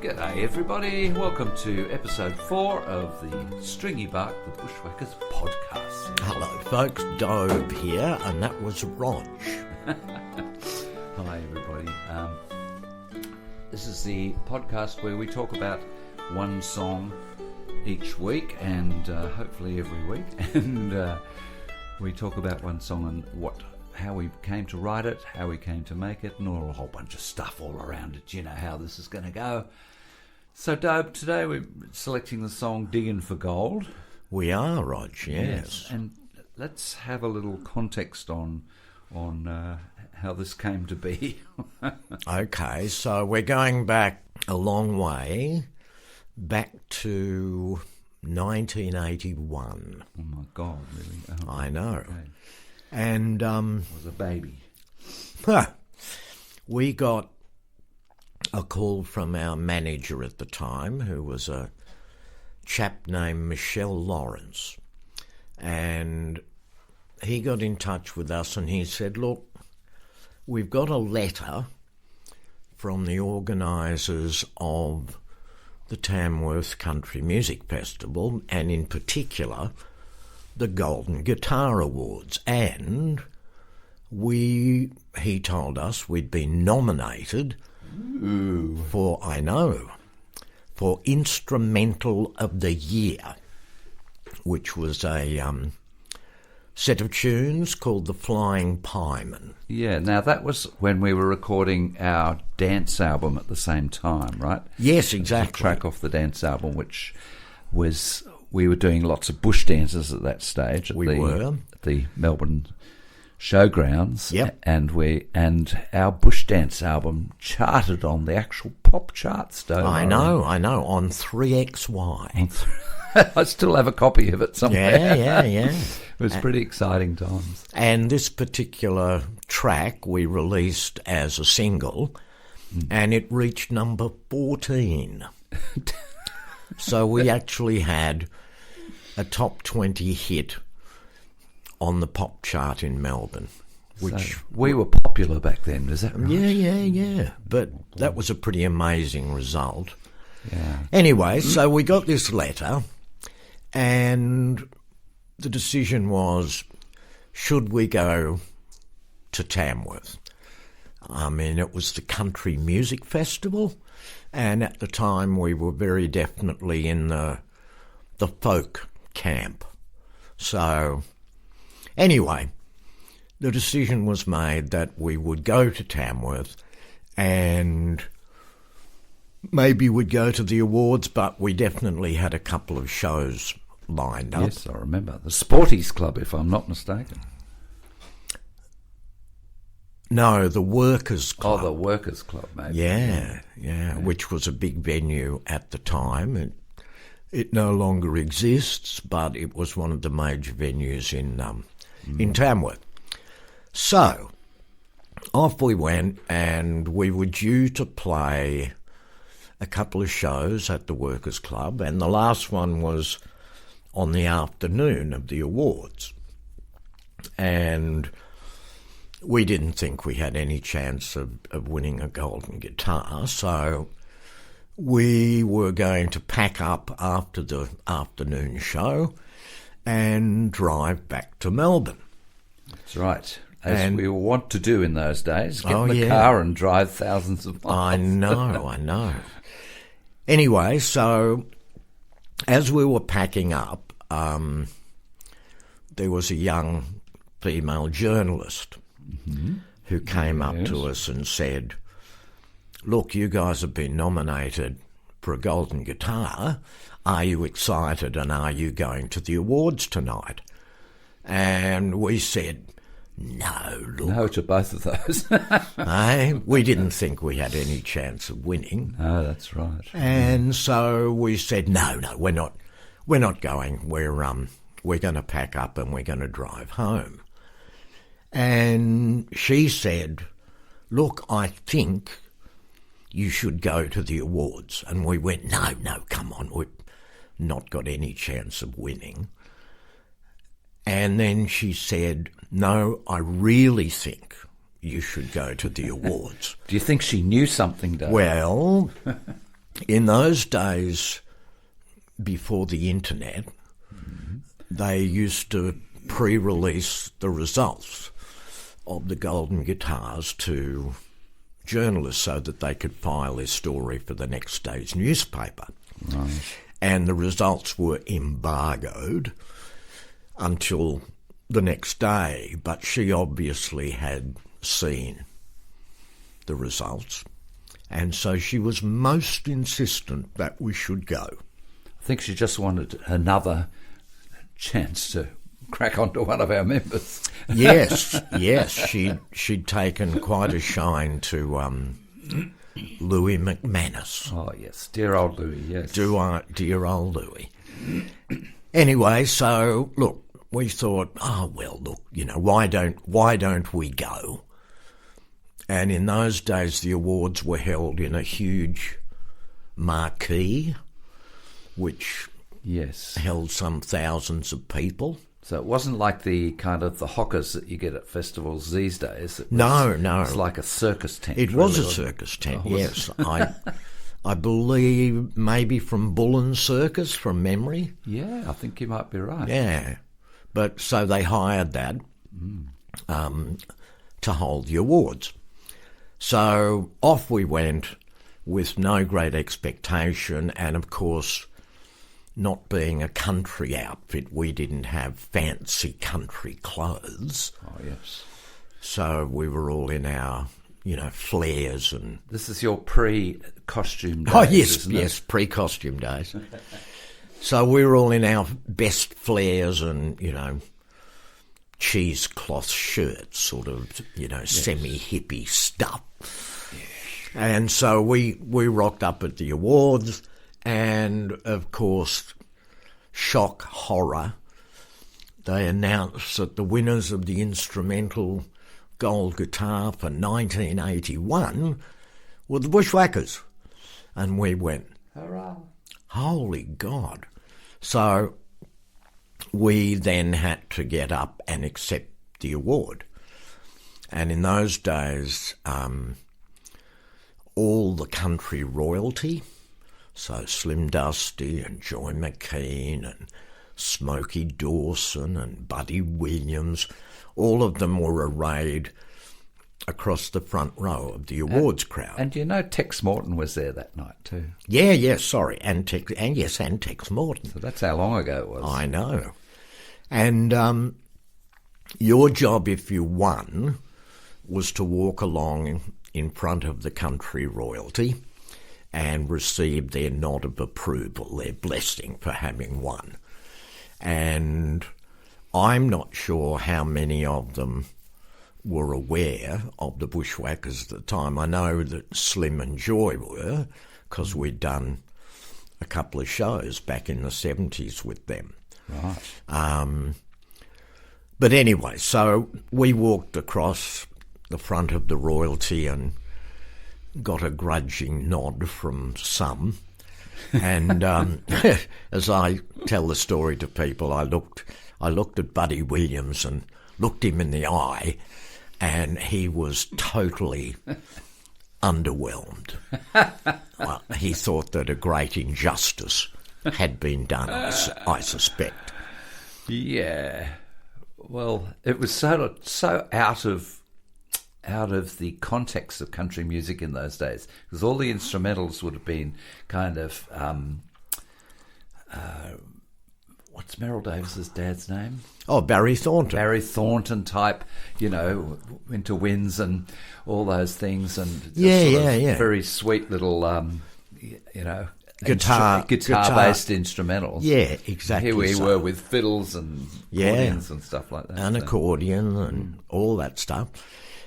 G'day everybody, welcome to episode 4 of the Stringy Bark, the Bushwackers podcast. Hello folks, Dobe here, and that was Rog. Hi everybody. This is the podcast where we talk about one song each week and hopefully every week. And we talk about one song and how we came to write it, how we came to make it, and a whole bunch of stuff all around it. You know how this is going to go. So, Dobe, today we're selecting the song Diggin For Gold. We are, Rog, yes. And let's have a little context on how this came to be. Okay, so we're going back a long way, back to 1981. Oh my God, really? Oh, I know. okay. And I was a baby. We got a call from our manager at the time, who was a chap named Michelle Lawrence. And he got in touch with us and he said, look, we've got a letter from the organisers of the Tamworth Country Music Festival, and in particular the Golden Guitar Awards, and he told us we'd been nominated for Instrumental of the Year, which was a set of tunes called The Flying Pieman. Yeah, now that was when we were recording our dance album at the same time, right? Yes, exactly. A track off the dance album, which was... We were doing lots of bush dances at that stage at the Melbourne Showgrounds. Yep. And our bush dance album charted on the actual pop charts, don't I know, on 3XY. I still have a copy of it somewhere. Yeah. It was pretty exciting times. And this particular track we released as a single, and it reached number 14. So we actually had a top 20 hit on the pop chart in Melbourne. Which so we were popular back then, is that right? Yeah. But that was a pretty amazing result. Yeah. Anyway, so we got this letter, and the decision was, should we go to Tamworth? I mean, it was the Country Music Festival, and at the time we were very definitely in the folk camp. So anyway, the decision was made that we would go to Tamworth and maybe we'd go to the awards, but we definitely had a couple of shows lined up. Yes, I remember. The Sporties Club, if I'm not mistaken. No, the Workers Club. Oh, the Workers Club, maybe. Yeah, which was a big venue at the time. It no longer exists, but it was one of the major venues in Tamworth. So, off we went, and we were due to play a couple of shows at the Workers Club, and the last one was on the afternoon of the awards. And we didn't think we had any chance of winning a golden guitar, so we were going to pack up after the afternoon show and drive back to Melbourne. That's right. As we want to do in those days, get in the yeah. car and drive thousands of miles. I know. Anyway, so as we were packing up, there was a young female journalist who came up to us and said, look, you guys have been nominated for a golden guitar. Are you excited, and are you going to the awards tonight? And we said, no to both of those. we didn't think we had any chance of winning. Oh, that's right. And so we said, no, we're not going. We're going to pack up and we're going to drive home. And she said, look, I think you should go to the awards. And we went, no, come on, we've not got any chance of winning. And then she said, no, I really think you should go to the awards. Do you think she knew something, Dave? Well, in those days, before the internet, they used to pre-release the results of the golden guitars to journalists so that they could file their story for the next day's newspaper. Right. And the results were embargoed until the next day, but she obviously had seen the results, and so she was most insistent that we should go. I think she just wanted another chance to crack onto one of our members. Yes, she'd taken quite a shine to Louis McManus. Oh, yes, dear old Louis, yes. Dear old Louis. Anyway, so, look, we thought, oh, well, look, why don't we go? And in those days, the awards were held in a huge marquee, which held some thousands of people. So it wasn't like the kind of the hockers that you get at festivals these days. No. It was like a circus tent. It was a circus tent, yes. I believe maybe from Bullen Circus, from memory. Yeah, I think you might be right. Yeah. But so they hired that to hold the awards. So off we went with no great expectation, and of course, not being a country outfit, we didn't have fancy country clothes. Oh, yes. So we were all in our, flares and... This is your pre-costume days, Oh, yes, isn't it? yes, pre-costume days. So we were all in our best flares and, cheesecloth shirts, sort of, semi-hippie stuff. Yeah. And so we rocked up at the awards, and, of course, shock, horror, they announced that the winners of the instrumental gold guitar for 1981 were the Bushwackers. And we went, hurrah! Holy God. So we then had to get up and accept the award. And in those days, all the country royalty, so Slim Dusty and Joy McKean and Smokey Dawson and Buddy Williams, all of them were arrayed across the front row of the awards crowd. And Tex Morton was there that night too. Yeah, sorry, and Tex Morton. So that's how long ago it was. I know. And your job, if you won, was to walk along in front of the country royalty and receive their nod of approval, their blessing for having won. And I'm not sure how many of them were aware of the Bushwackers at the time. I know that Slim and Joy were, because we'd done a couple of shows back in the 70s with them. Right. But anyway, so we walked across the front of the royalty and got a grudging nod from some. And as I tell the story to people, I looked at Buddy Williams and looked him in the eye, and he was totally underwhelmed. Well, he thought that a great injustice had been done, I suspect. Yeah. Well, it was so out of the context of country music in those days, because all the instrumentals would have been kind of what's Merrill Davis's dad's name? Oh, Barry Thornton. Barry Thornton type, Winter Winds and all those things, and just very sweet little guitar-based instrumentals. Yeah, exactly. Here we were with fiddles and accordions and stuff like that. An accordion and all that stuff.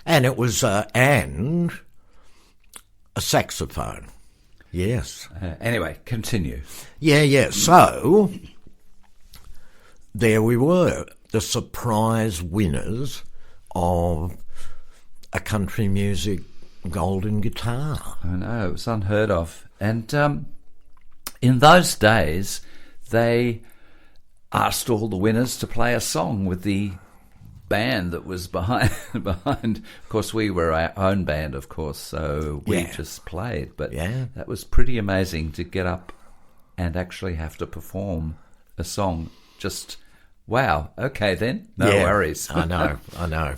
And it was, and a saxophone. Yes. Anyway, continue. Yeah. So, there we were, the surprise winners of a country music golden guitar. I know, it was unheard of. And in those days, they asked all the winners to play a song with the band that was behind. Of course, we were our own band, of course, so we just played. But that was pretty amazing to get up and actually have to perform a song. Just wow. Okay, then no worries. I know.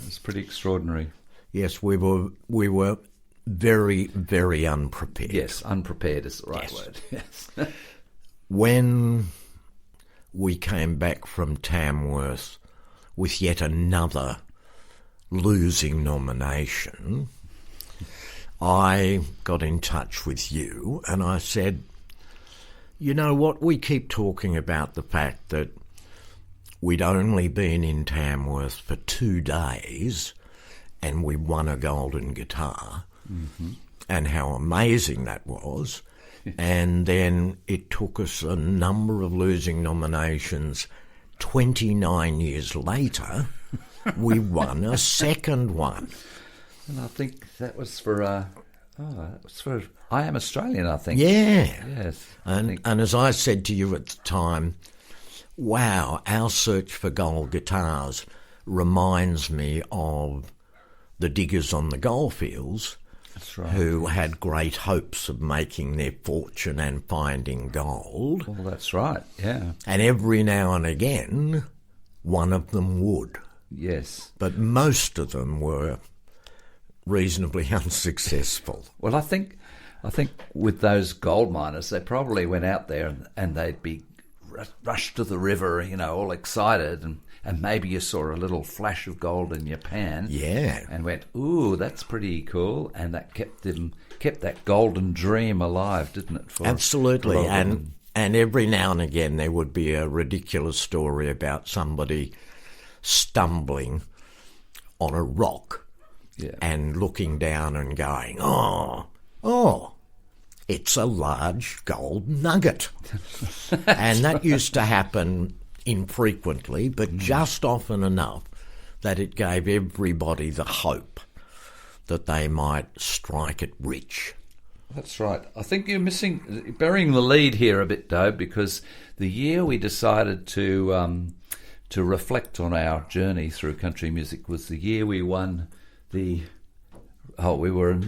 It's pretty extraordinary. Yes, we were very, very unprepared. Yes, unprepared is the right word. Yes. When we came back from Tamworth with yet another losing nomination, I got in touch with you and I said, you know what, we keep talking about the fact that we'd only been in Tamworth for 2 days and we won a golden guitar, and how amazing that was. And then it took us a number of losing nominations. 29 years later, we won a second one. And I think that was for I Am Australian, I think. Yeah. Yes. And as I said to you at the time, wow, our search for gold guitars reminds me of the diggers on the goldfields. That's right. Who had great hopes of making their fortune and finding gold. Well, that's right, yeah. And every now and again, one of them would. Yes. But most of them were reasonably unsuccessful. Well, I think with those gold miners, they probably went out there and they'd be rushed to the river, all excited, and maybe you saw a little flash of gold in your pan. Yeah. And went, ooh, that's pretty cool. And that kept that golden dream alive, didn't it? Absolutely. And every now and again there would be a ridiculous story about somebody stumbling on a rock and looking down and going, oh, it's a large gold nugget. And that used to happen infrequently, but just often enough that it gave everybody the hope that they might strike it rich. That's right. I think you're burying the lead here a bit, Dobe, because the year we decided to reflect on our journey through country music was the year we won we were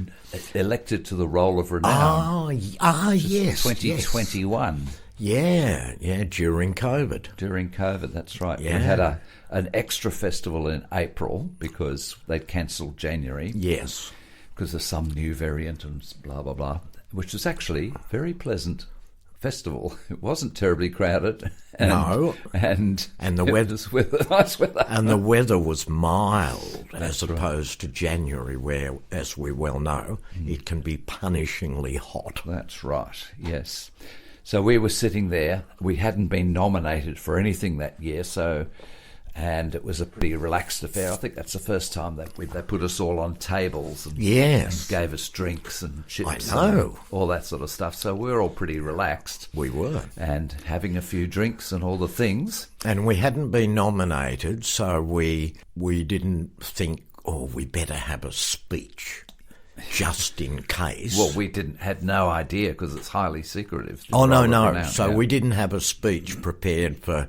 elected to the Roll of Renown. Yes. 2021. Yes. Yeah, during COVID. That's right. Yeah. We had an extra festival in April because they'd cancelled January. Yes. Because of some new variant and blah, blah, blah, which was actually a very pleasant festival. It wasn't terribly crowded. And the weather was nice weather. And the weather was mild as opposed to January, where, as we well know, it can be punishingly hot. That's right, yes. So we were sitting there. We hadn't been nominated for anything that year, and it was a pretty relaxed affair. I think that's the first time that they put us all on tables and gave us drinks and chips and all that sort of stuff. So we were all pretty relaxed. We were. And having a few drinks and all the things. And we hadn't been nominated, so we didn't think, we better have a speech just in case. Well, we had no idea because it's highly secretive. No. So we didn't have a speech prepared for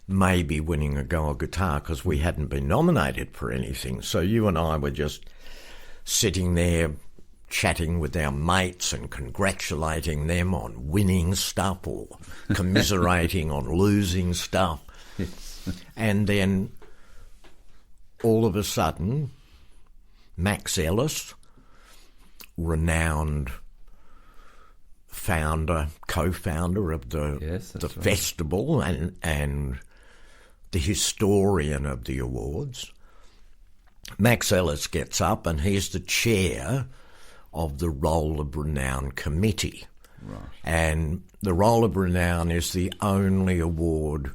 maybe winning a gold guitar because we hadn't been nominated for anything. So you and I were just sitting there chatting with our mates and congratulating them on winning stuff or commiserating on losing stuff. Yes. And then all of a sudden, Max Ellis, renowned co-founder of the festival and the historian of the awards, Max Ellis gets up and he's the chair of the Roll of Renown committee. Right. And the Roll of Renown is the only award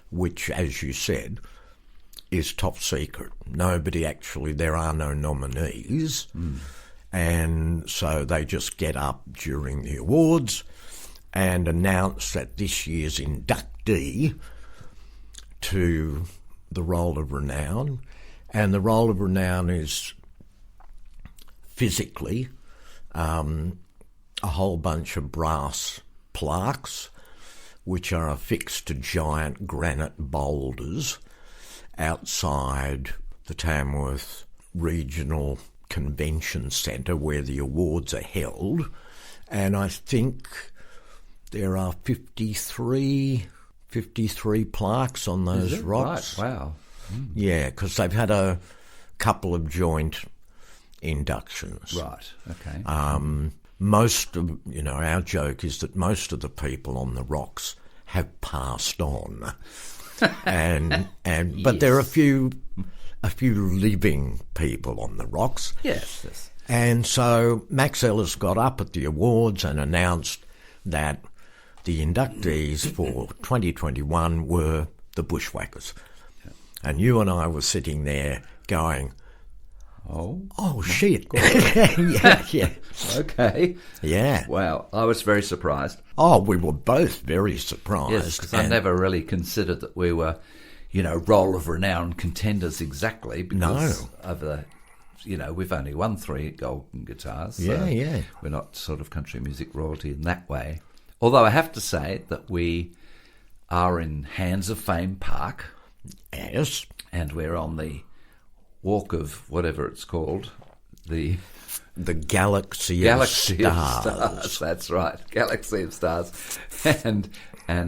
which, as you said, is top secret. There are no nominees. And so they just get up during the awards and announce that this year's inductee to the Roll of Renown. And the Roll of Renown is physically a whole bunch of brass plaques which are affixed to giant granite boulders, outside the Tamworth Regional Convention Centre where the awards are held, and I think there are 53 plaques on those rocks. Right. Wow. Yeah, because they've had a couple of joint inductions. Right. Okay. Most of, our joke is that most of the people on the rocks have passed on, but there are a few living people on the rocks. Yes. And so Max Ellis got up at the awards and announced that the inductees for 2021 were the Bushwackers. Yeah. And you and I were sitting there going, Oh shit. Yeah. Okay. Yeah. Wow. I was very surprised. Oh, we were both very surprised. Yes, because I never really considered that we were, Roll of Renown contenders exactly. Because of the, we've only won 3 golden guitars. So yeah. We're not sort of country music royalty in that way. Although I have to say that we are in Hands of Fame Park. Yes. And we're on the walk of whatever it's called, the Galaxy of Stars. That's right, Galaxy of Stars, and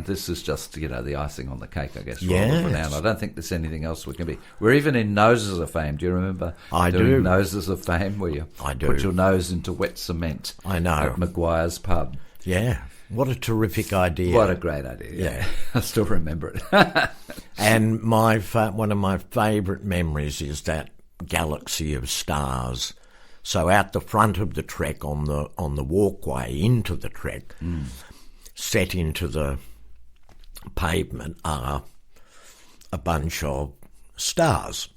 this is just the icing on the cake, I guess. Yes. For now, I don't think there's anything else we can be. We're even in Noses of Fame. Do you remember? I doing do. Noses of Fame, where you put your nose into wet cement. I know. At Maguire's pub. Yeah. What a terrific idea. What a great idea. Yeah. I still remember it. And one of my favourite memories is that Galaxy of Stars. So out the front of the trek on the walkway into the trek, set into the pavement are a bunch of stars,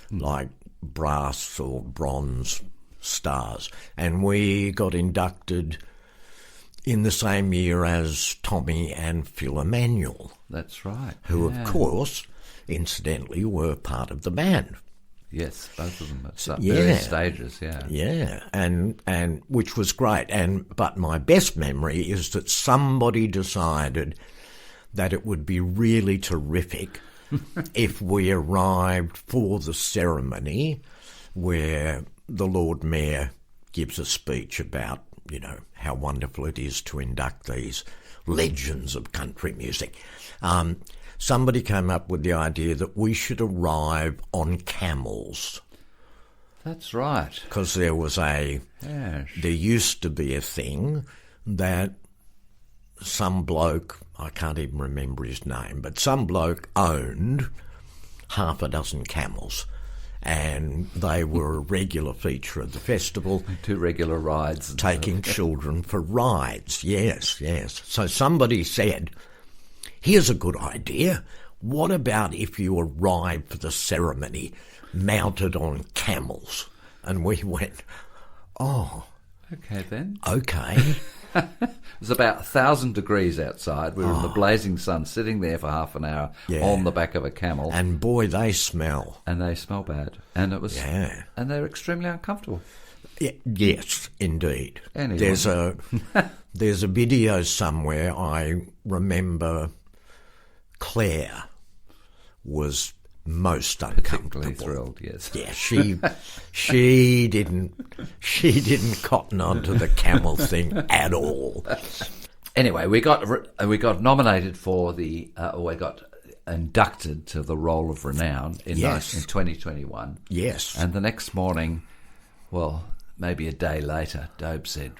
like brass or bronze stars. And we got inducted in the same year as Tommy and Phil Emanuel. That's right. Who, of course, incidentally, were part of the band. Yes, both of them at various stages, yeah. Yeah, and which was great. But my best memory is that somebody decided that it would be really terrific if we arrived for the ceremony where the Lord Mayor gives a speech about, how wonderful it is to induct these legends of country music. Somebody came up with the idea that we should arrive on camels. That's right. Because there used to be a thing that some bloke, I can't even remember his name, but some bloke owned half a dozen camels. And they were a regular feature of the festival. 2 regular rides. Taking children for rides, yes. So somebody said, here's a good idea. What about if you arrived for the ceremony mounted on camels? And we went, okay then. Okay. It was about 1,000 degrees outside. We were in the blazing sun, sitting there for half an hour on the back of a camel. And boy, they smell. And they smell bad. And it was, and they're extremely uncomfortable. Yeah, yes, indeed. Anyway. There's a video somewhere. I remember Claire was most uncomfortable. Particularly thrilled, yes. Yeah, she didn't cotton onto the camel thing at all. Anyway, we got nominated for we got inducted to the Roll of Renown in 2021. Yes. And the next morning, well, maybe a day later, Dobe said,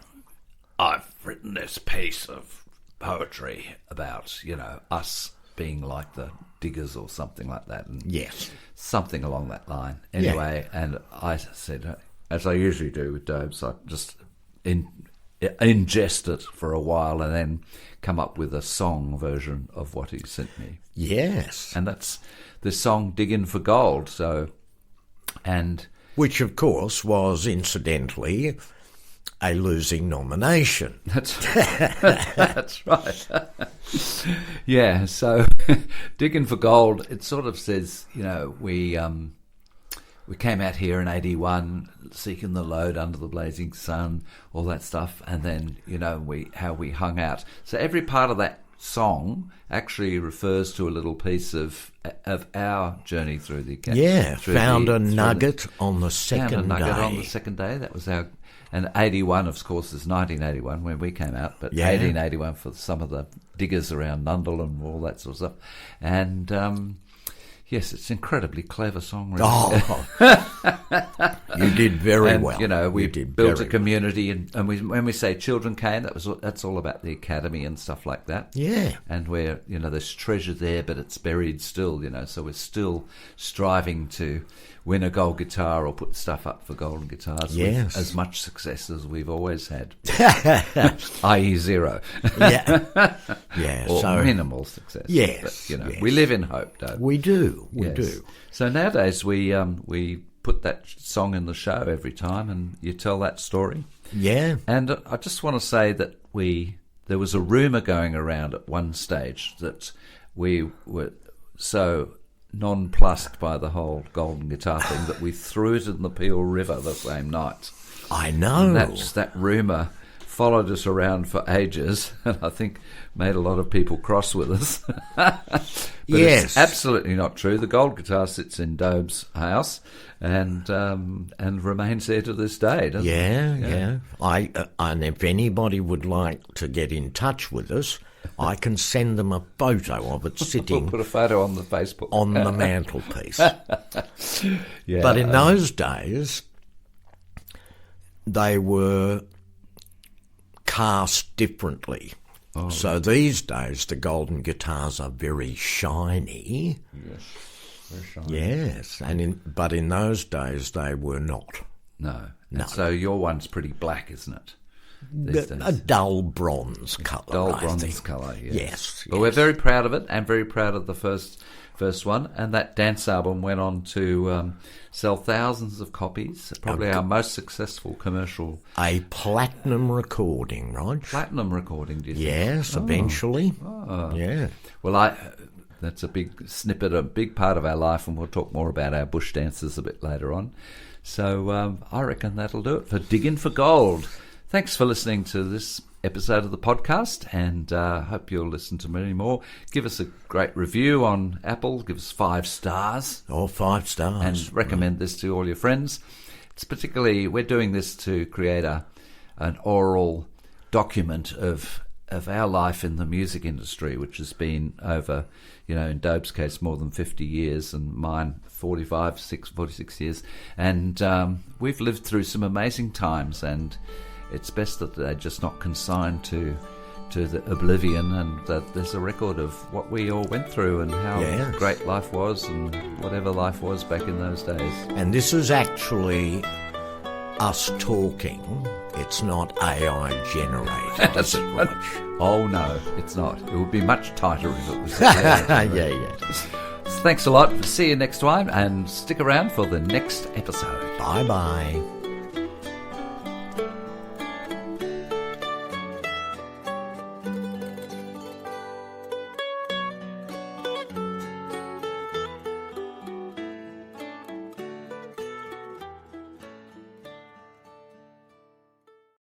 I've written this piece of poetry about, us being like the Diggers or something like that. And yes. Something along that line. Anyway, and I said, as I usually do with Dobe, so I just ingest it for a while and then come up with a song version of what he sent me. Yes. And that's this song, Diggin For Gold. Which, of course, was incidentally a losing nomination. That's right. Yeah, so Diggin For Gold, it sort of says, we came out here in 81 seeking the lode under the blazing sun, all that stuff, and then, how we hung out. So every part of that song actually refers to a little piece of our journey through the academy. Yeah, found a nugget on the second day. On the second day. That was our... And 81, of course, is 1981 when we came out, but 1881 for some of the diggers around Nundle and all that sort of stuff. And, yes, it's an incredibly clever song. Really. Oh, you did very well. You know, we built a community, and when we say children came, that's all about the academy and stuff like that. Yeah. And where, you know, there's treasure there, but it's buried still, you know, so we're still striving to win a gold guitar or put stuff up for golden guitars with as much success as we've always had, i.e. zero. Yeah. Yeah. Or minimal success. Yes. But, you know, we live in hope, don't we? We do. We do. So nowadays we put that song in the show every time and you tell that story. Yeah. And I just want to say that there was a rumour going around at one stage that we were so nonplussed by the whole golden guitar thing that we threw it in the Peel River the same night. I know. And that rumour followed us around for ages, and I think made a lot of people cross with us. But it's absolutely not true. The gold guitar sits in Dobe's house and remains there to this day, doesn't it? Yeah. And if anybody would like to get in touch with us, I can send them a photo of it sitting... We'll put a photo on the Facebook. On the mantelpiece. But in those days, they were cast differently. Oh. So these days, the golden guitars are very shiny. Yes, very shiny. Yes, but in those days, they were not. No. And so your one's pretty black, isn't it? A dull bronze colour. Colour, yes. But we're very proud of it and very proud of the first one. And that dance album went on to sell thousands of copies. Probably our most successful commercial. A platinum recording, Rog. Platinum recording, do you think? Yes, eventually. Oh. Yeah. Well, that's a big snippet, a big part of our life, and we'll talk more about our bush dances a bit later on. So I reckon that'll do it for Diggin For Gold. Thanks for listening to this episode of the podcast, and hope you'll listen to many more. Give us a great review on Apple. Give us 5 stars. Oh, 5 stars. And recommend this to all your friends. It's particularly, we're doing this to create an oral document of our life in the music industry, which has been over, you know, in Dobe's case, more than 50 years, and mine 46 years. And we've lived through some amazing times, and it's best that they're just not consigned to the oblivion, and that there's a record of what we all went through and how great life was and whatever life was back in those days. And this is actually us talking. It's not AI generated. That's it, right? Oh no, it's not. It would be much tighter if it was AI. Yeah. Thanks a lot. See you next time, and stick around for the next episode. Bye-bye.